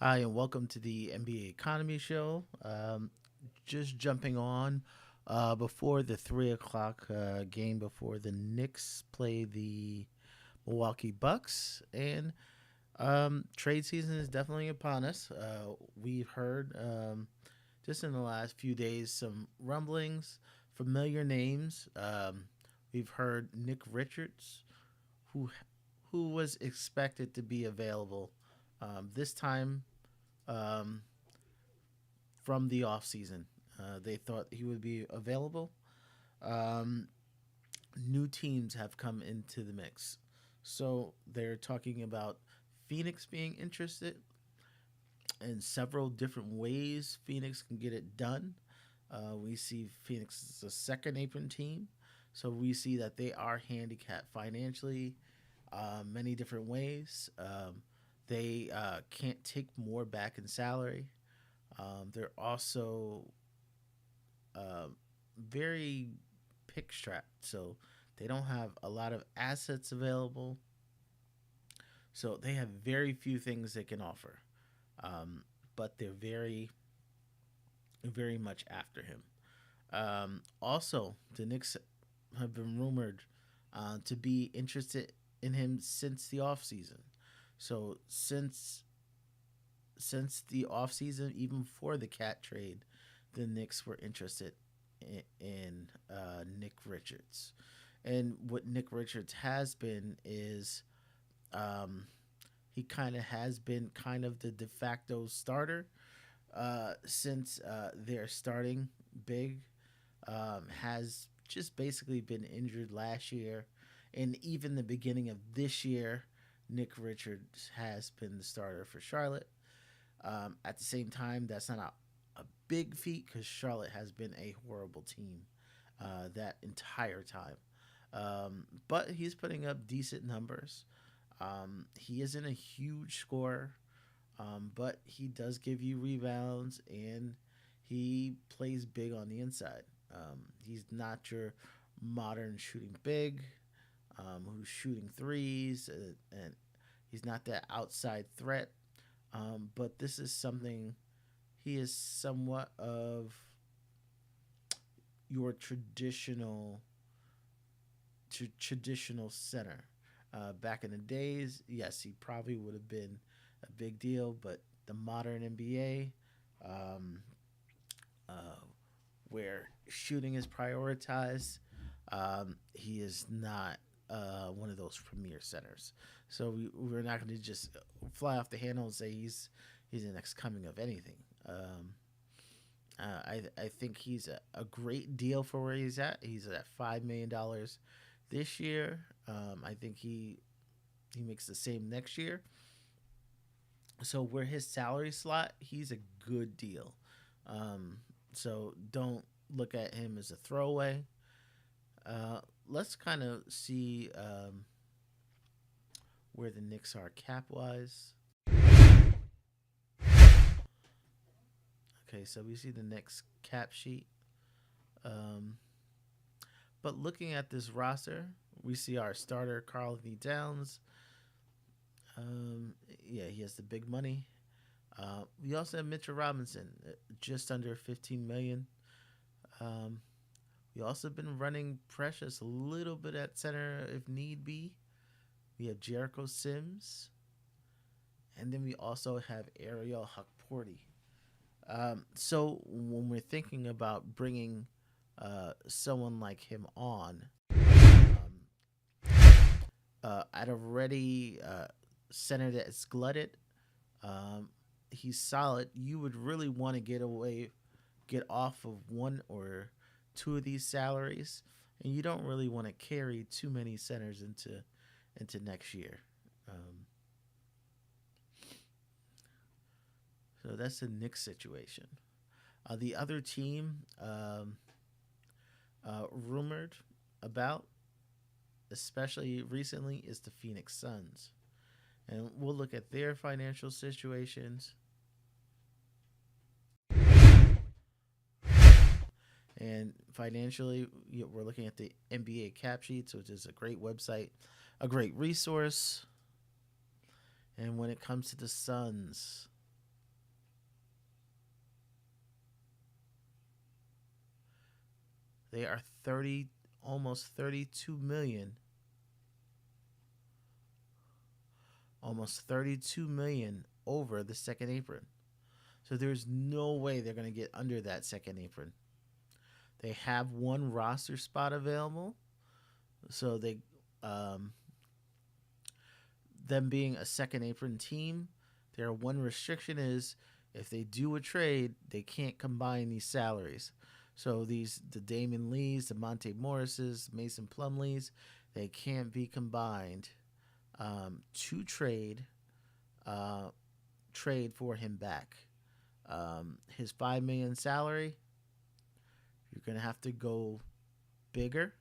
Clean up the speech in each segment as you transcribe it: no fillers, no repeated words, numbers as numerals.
Hi, and welcome to the NBA Economy Show. Just jumping on before the 3 o'clock game before the Knicks play the Milwaukee Bucks, and trade season is definitely upon us. We've heard just in the last few days some rumblings, familiar names. We've heard Nick Richards, who who was expected to be available this time um, from the offseason. They thought he would be available. Um, New teams have come into the mix. So they're talking about Phoenix being interested in several different ways Phoenix can get it done. We see Phoenix is a second apron team. So we see that they are handicapped financially many different ways. They can't take more back in salary. They're also uh, very pick strapped, so they don't have a lot of assets available. So they have very few things they can offer, but they're very much after him. Also, the Knicks have been rumored to be interested in him since the offseason. So since the offseason, even before the cat trade, the Knicks were interested in Nick Richards. And what Nick Richards has been is um, he kind of has been kind of the de facto starter since their starting big has just basically been injured last year. And even the beginning of this year, Nick Richards has been the starter for Charlotte. At the same time, that's not a big feat because Charlotte has been a horrible team that entire time. But he's putting up decent numbers. He isn't a huge scorer, but he does give you rebounds and he plays big on the inside. He's not your modern shooting big who's shooting threes, and he's not that outside threat. But this is something he is somewhat of your traditional center. Back in the days, yes, he probably would have been a big deal, but the modern NBA, um, uh, where shooting is prioritized, he is not one of those premier centers. So we're not going to just fly off the handle and say he's the next coming of anything. I think he's a great deal for where he's at. He's at $5 million this year. I think he makes the same next year. So where his salary slot, he's a good deal. Um, so don't look at him as a throwaway. Let's kind of see where the Knicks are cap wise. Okay, so we see the Knicks cap sheet. Um, but looking at this roster, we see our starter Carl Anthony Towns. Yeah, he has the big money. We also have Mitchell Robinson, just under 15 million. Um, we also been running Precious a little bit at center if need be. We have Jericho Sims, and then we also have Ariel Hukporti. So when we're thinking about bringing someone like him on, at a ready center that's glutted, um, he's solid. You would really want to get off of one or two of these salaries, and you don't really want to carry too many centers into next year. Um, so that's the Knicks situation. The other team rumored about, especially recently, is the Phoenix Suns. And we'll look at their financial situations. And financially, we're looking at the NBA cap sheets, which is a great website, a great resource. And when it comes to the Suns, They are 30, almost 32 million, almost 32 million over the second apron. So there's no way they're going to get under that second apron. They have one roster spot available, so um, them being a second apron team, their one restriction is if they do a trade, they can't combine these salaries. So the Damon Lees, the Monte Morrises, Mason Plumlees, they can't be combined to uh, trade for him back. His $5 million salary, you're gonna have to go bigger,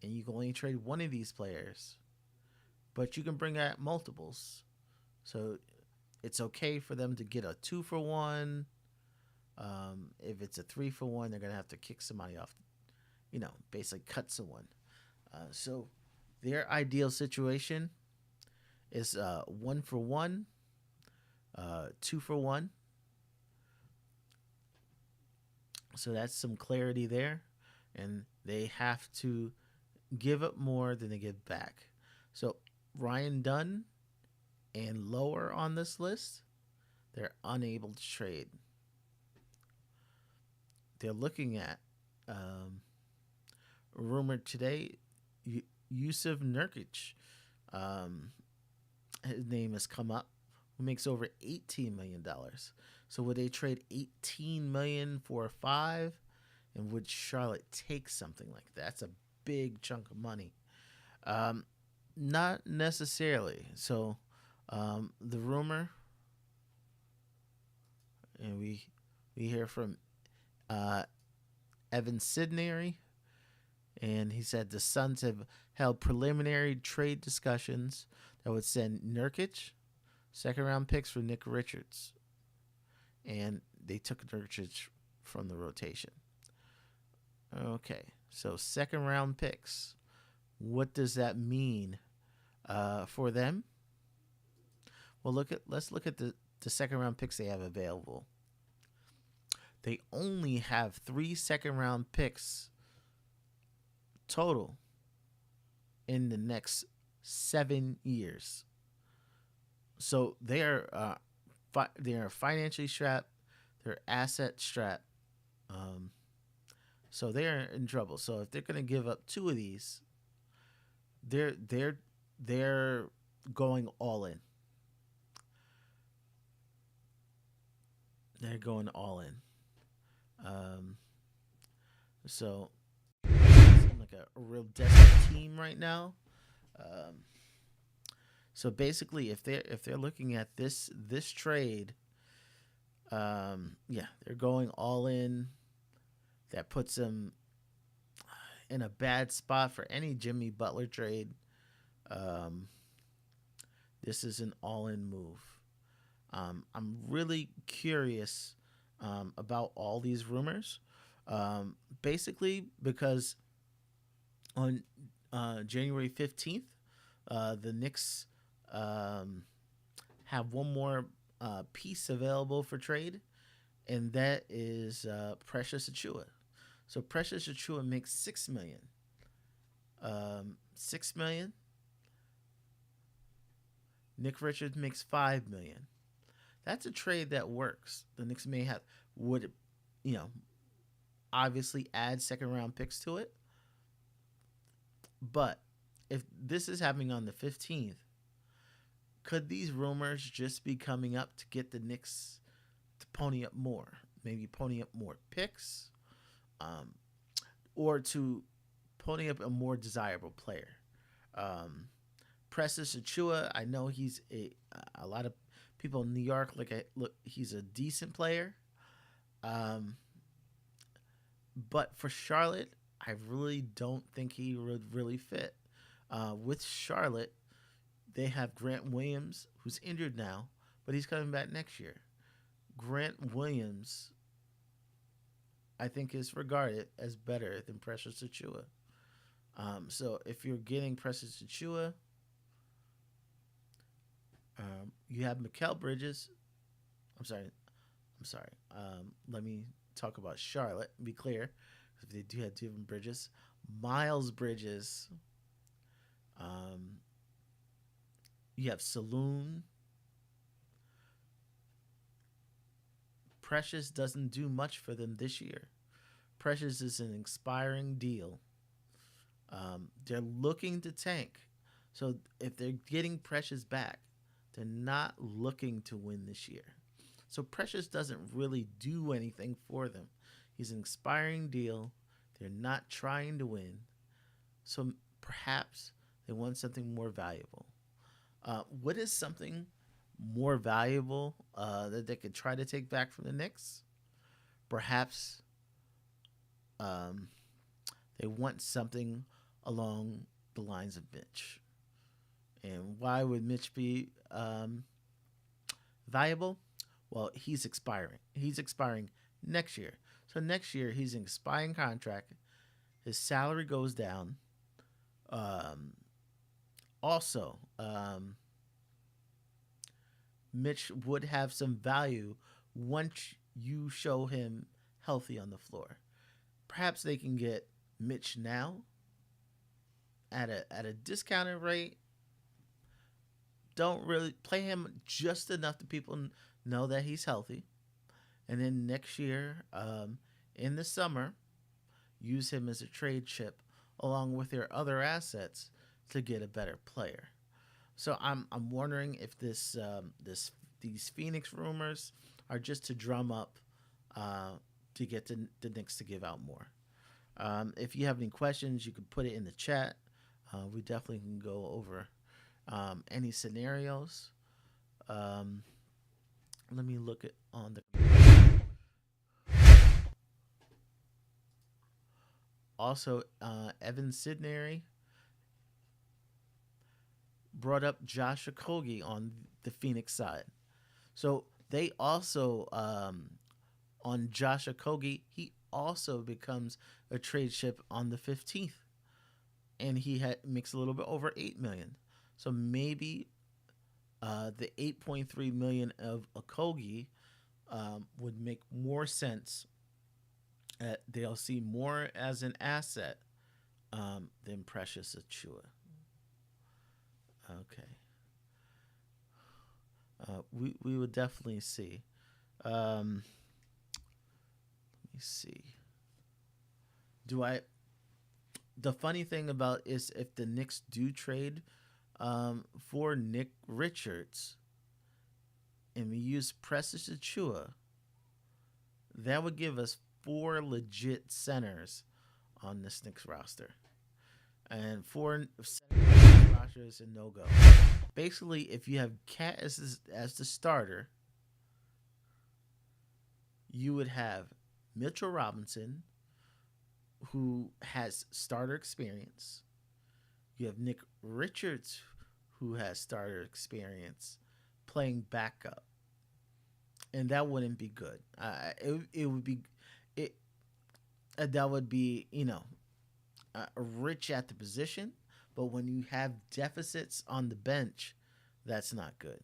and you can only trade one of these players, but you can bring out multiples. So it's okay for them to get a 2-for-1. If it's a 3-for-1, they're gonna have to kick somebody off. Basically cut someone. So their ideal situation is 1-for-1, 2-for-1. So that's some clarity there, and they have to give up more than they give back. So Ryan Dunn and lower on this list, they're unable to trade. They're looking at rumored today, Yusuf Nurkic. His name has come up. Who makes over $18 million? So would they trade $18 million for a 5? And would Charlotte take something like that? That's a big chunk of money. Not necessarily. So the rumor, and we hear from Evan Sidney, and he said the Suns have held preliminary trade discussions that would send Nurkic, second-round picks for Nick Richards, and they took Nurkic from the rotation. Okay, so second-round picks. What does that mean for them? Well, let's look at the second-round picks they have available. They only have 3 second-round picks total in the next 7 years. So they are financially strapped. They're asset strapped. So they are in trouble. So if they're going to give up 2 of these, they're going all in. They're going all in. So they seem like a real desperate team right now. So basically, if they're looking at this trade, they're going all in. That puts them in a bad spot for any Jimmy Butler trade. This is an all-in move. I'm really curious about all these rumors. Basically, because on January 15th, the Knicks have one more piece available for trade, and that is Precious Achiuwa. So Precious Achiuwa makes $6 million. $6 million. Nick Richards makes $5 million. That's a trade that works. The Knicks would obviously add second round picks to it. But if this is happening on the 15th, could these rumors just be coming up to get the Knicks to pony up more? Maybe pony up more picks, or to pony up a more desirable player. Precious Achiuwa, I know he's a lot of people in New York look. He's a decent player, but for Charlotte, I really don't think he would really fit. With Charlotte, they have Grant Williams, who's injured now, but he's coming back next year. Grant Williams, I think, is regarded as better than Precious Achiuwa. So if you're getting Precious Achiuwa, you have Mikal Bridges. I'm sorry. Let me talk about Charlotte. Be clear, if they do have Devin Bridges, Miles Bridges. Um, you have Saloon. Precious doesn't do much for them this year. Precious is an expiring deal. They're looking to tank. So if they're getting Precious back, they're not looking to win this year. So Precious doesn't really do anything for them. He's an expiring deal. They're not trying to win. So perhaps they want something more valuable. What is something more valuable that they could try to take back from the Knicks? Perhaps um, they want something along the lines of Mitch. And why would Mitch be valuable? Well, he's expiring. He's expiring next year. So next year he's an expiring contract. His salary goes down. Um, also, Mitch would have some value once you show him healthy on the floor. Perhaps they can get Mitch now at a discounted rate. Don't really play him just enough that people know that he's healthy, and then next year, in the summer, use him as a trade chip along with their other assets to get a better player. So I'm wondering if these Phoenix rumors are just to drum up to get the Knicks to give out more. If you have any questions, you can put it in the chat. We definitely can go over any scenarios. Um, Let me look at on the. Also, Evan Sidney brought up Josh Okogie on the Phoenix side. So they also on Josh Okogie, he also becomes a trade chip on the 15th, and makes a little bit over 8 million. So maybe the 8.3 million of Okogie would make more sense. They'll see more as an asset than Precious Achua. Okay. We would definitely see. Let me see. Do I? The funny thing about is if the Knicks do trade for Nick Richards and we use Precious Achua, that would give us four legit centers on this Knicks roster. And four centers roster is a no go. Basically, if you have Cat as the starter, you would have Mitchell Robinson, who has starter experience. You have Nick Richards, who has starter experience playing backup, and that wouldn't be good. It would be it that would be rich at the position, but when you have deficits on the bench, that's not good.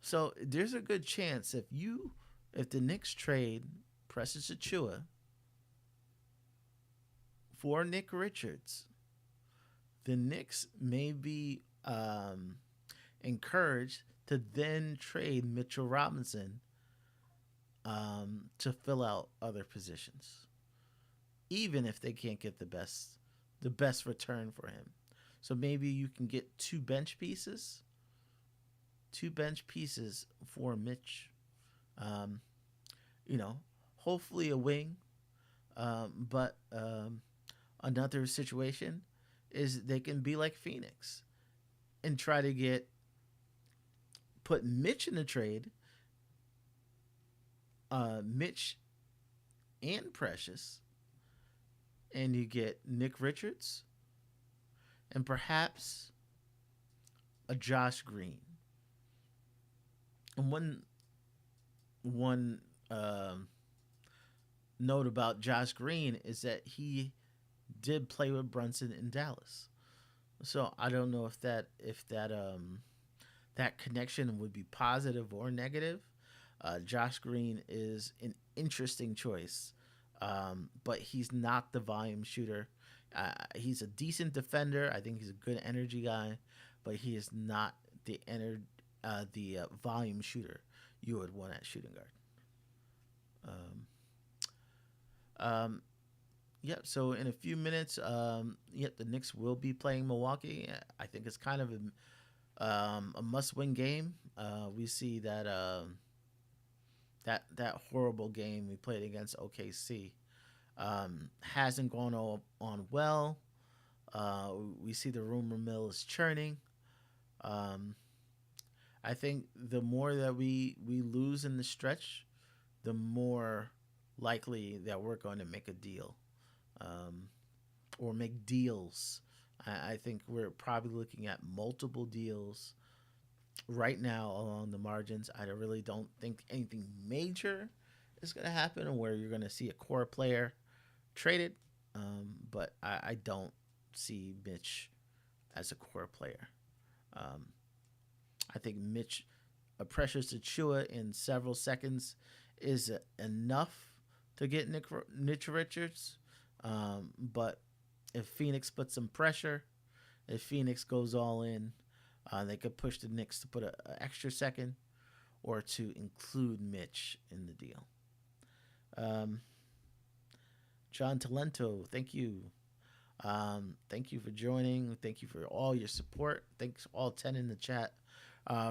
So there's a good chance if the Knicks trade Precious Achua for Nick Richards, the Knicks may be encouraged to then trade Mitchell Robinson to fill out other positions, even if they can't get the best return for him. So maybe you can get two bench pieces for Mitch. Um, hopefully a wing, but another situation is they can be like Phoenix and try to put Mitch in the trade, Mitch and Precious, and you get Nick Richards and perhaps a Josh Green. And one note about Josh Green is that he did play with Brunson in Dallas. So I don't know if that connection would be positive or negative. Josh Green is an interesting choice but he's not the volume shooter. He's a decent defender. I think he's a good energy guy, but he is not the volume shooter you would want at shooting guard. Um, um, Yep. So in a few minutes, yep, the Knicks will be playing Milwaukee. I think it's kind of a must-win game. We see that that horrible game we played against OKC hasn't gone on well. We see the rumor mill is churning. Um, I think the more that we lose in the stretch, the more likely that we're going to make a deal, um, or make deals. I think we're probably looking at multiple deals right now along the margins. I really don't think anything major is going to happen where you're going to see a core player traded, but I don't see Mitch as a core player. Um, I think Mitch pressures to Chua in several seconds is enough to get Nick Richards. But if Phoenix puts some pressure, if Phoenix goes all in, they could push the Knicks to put an extra second or to include Mitch in the deal. Um, John Talento, thank you. Thank you for joining. Thank you for all your support. Thanks all 10 in the chat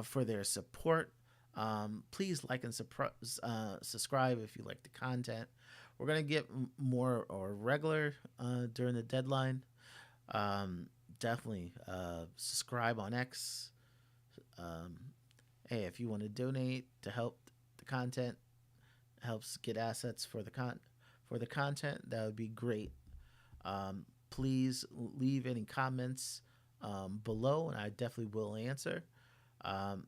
for their support. Please like and subscribe if you like the content. We're going to get more or regular during the deadline. Definitely subscribe on X. Um, hey, if you want to donate to help the content, helps get assets for the content, that would be great. Please leave any comments below, and I definitely will answer.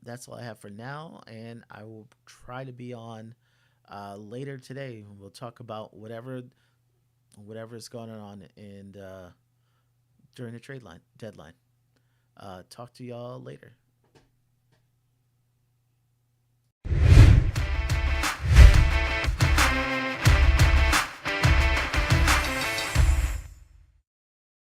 That's all I have for now, and I will try to be on later today. We'll talk about whatever is going on and during the trade line deadline. Talk to y'all later.